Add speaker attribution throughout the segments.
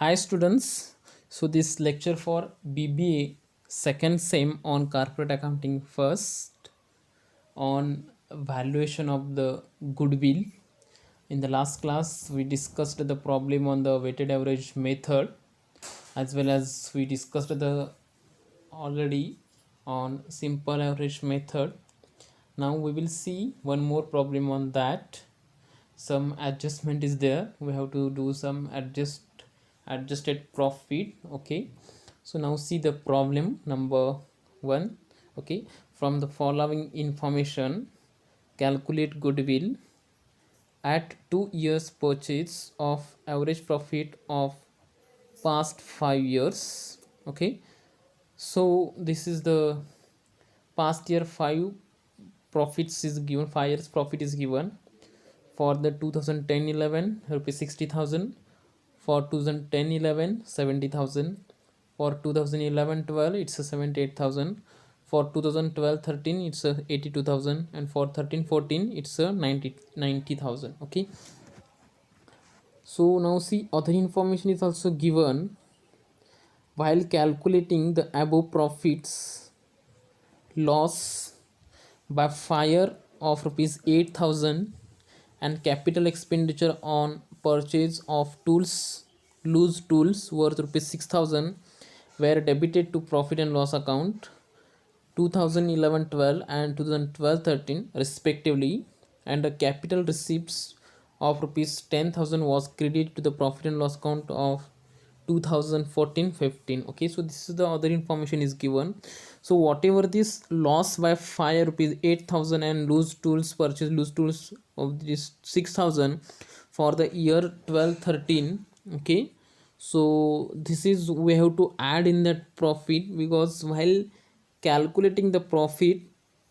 Speaker 1: Hi students, so this lecture for BBA second sem on corporate accounting first on valuation of the goodwill. In the last class we discussed the problem on the weighted average method as well as we discussed the already on simple average method. Now we will see one more problem on that. Some adjustment is there, we have to do some adjusted profit. Okay, so now see the problem number 1. Okay, from the following information calculate goodwill at 2 years purchase of average profit of past 5 years. Okay, so this is the past year 5 profits is given, 5 years profit is given for the 2010-11 rupees 60,000, for 2010-11 70,000, for 2011-12 it's a 78,000, for 2012-13 it's a 82,000, and for 13-14 it's a 90,000. Okay, so now see other information is also given. While calculating the above profits loss by fire of rupees 8,000 and capital expenditure on purchase of tools, loose tools worth rupees 6,000 were debited to profit and loss account 2011-12 and 2012-13 respectively, and the capital receipts of rupees 10,000 was credited to the profit and loss account of 2014-15. Okay, so this is the other information is given. So whatever this loss by fire rupees 8,000 and loose tools purchase loose tools of this 6,000 for the year 12-13. Okay, so this is we have to add in that profit, because while calculating the profit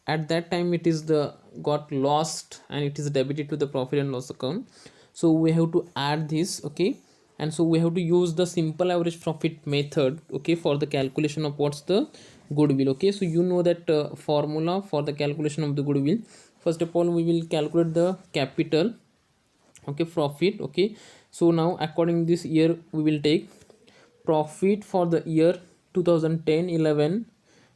Speaker 1: at that time it is the got lost and it is debited to the profit and loss account, so we have to add this. Okay, and so we have to use the simple average profit method. Okay, for the calculation of what's the goodwill. Okay, so you know that formula for the calculation of the goodwill. First of all we will calculate the capital. Okay, profit. Okay, so now according this year we will take profit for the year 2010-11.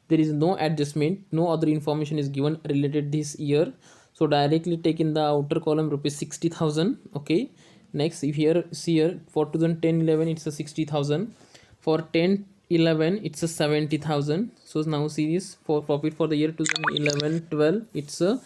Speaker 1: There is no adjustment, no other information is given related this year, so directly take in the outer column rupees 60,000. Okay, next if here see here for 2010-11 it's a 60,000, for 10-11 it's a 70,000. So now see this for profit for the year 2011-12 it's a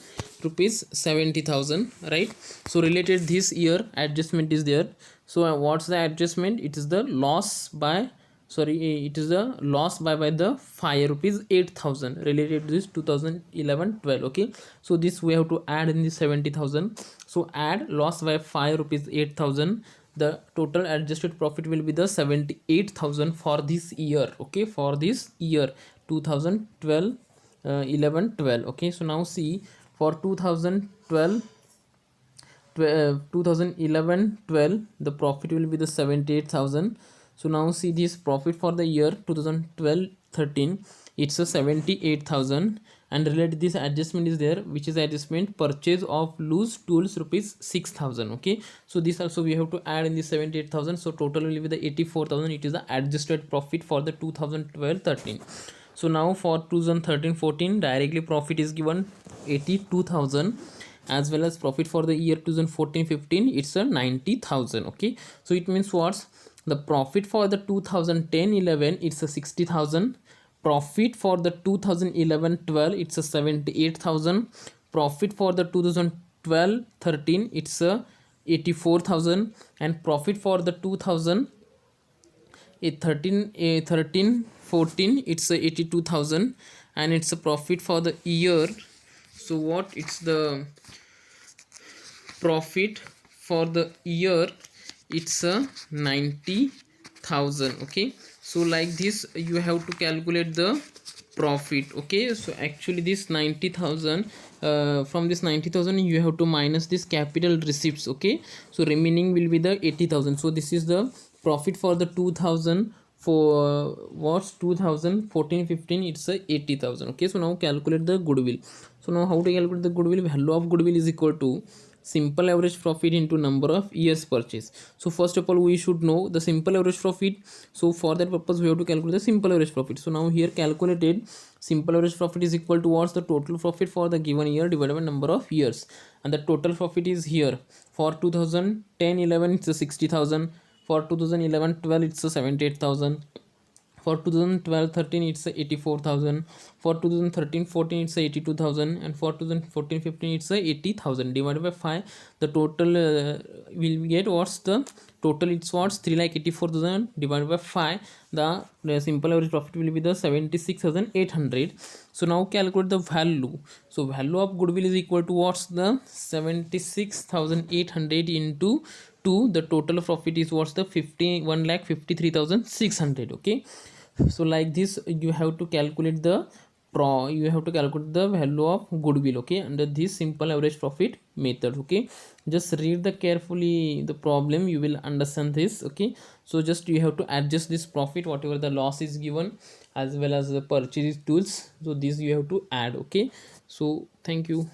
Speaker 1: rupees 70,000, right? So related this year adjustment is there. So what's the adjustment? It is the loss by, sorry, it is the loss by the fire rupees 8,000 related to this 2011-12. Okay, so this we have to add in the 70,000. So add loss by fire rupees 8,000, the total adjusted profit will be the 78,000 for this year. Okay, for this year 2012 11-12. Okay, so now see for 2012 2011-12 the profit will be the 78,000. so now see this profit for the year 2012-13 it's a 78,000, and related this adjustment is there, which is adjustment purchase of loose tools rupees 6,000. Okay, so this also we have to add in the 78,000, so total will be the 84,000. It is the adjusted profit for the 2012-13. so now for 2013-14 directly profit is given 82,000, as well as profit for the year 2014-15 it's a 90,000. Okay, so it means what's the profit for the 2010-11 it's a 60,000, profit for the 2011-12 it's a 78,000, profit for the 2012-13 it's a 84,000, and profit for the 2013-14 it's a 82,000, and it's a profit for the year. So what it's the profit for the year, it's a 90,000. Okay, so like this you have to calculate the profit. Okay, so actually this 90,000, from this 90,000 you have to minus this capital receipts. Okay, so remaining will be the 80,000. so this is the profit for the 2000 for what's 2014-15 it's a 80,000. Okay, so now calculate the goodwill. So now how to calculate the goodwill? Value of goodwill is equal to simple average profit into number of years purchase. So first of all we should know the simple average profit. So for that purpose we have to calculate the simple average profit. So now here calculated simple average profit is equal to what's the total profit for the given year divided by number of years, and the total profit is here for 2010-11 it's a 60,000, for 2011-12 it's a 78,000, for 2012-13 it's a 84,000, for 2013-14 it's a 82,000, and for 2014-15 it's a 80,000 divided by 5. The total will get what's the total, it's what's 3,84,000 divided by 5. The simple average profit will be the 76,800. So now calculate the value. So value of goodwill is equal to what's the 76,800 into 2. The total profit is what's the 51,53,600. Okay, so like this you have to calculate the value of goodwill, okay, under this simple average profit method. Okay, just read the carefully the problem, you will understand this. Okay, so just you have to adjust this profit whatever the loss is given as well as the purchase tools, so this you have to add. Okay, so thank you.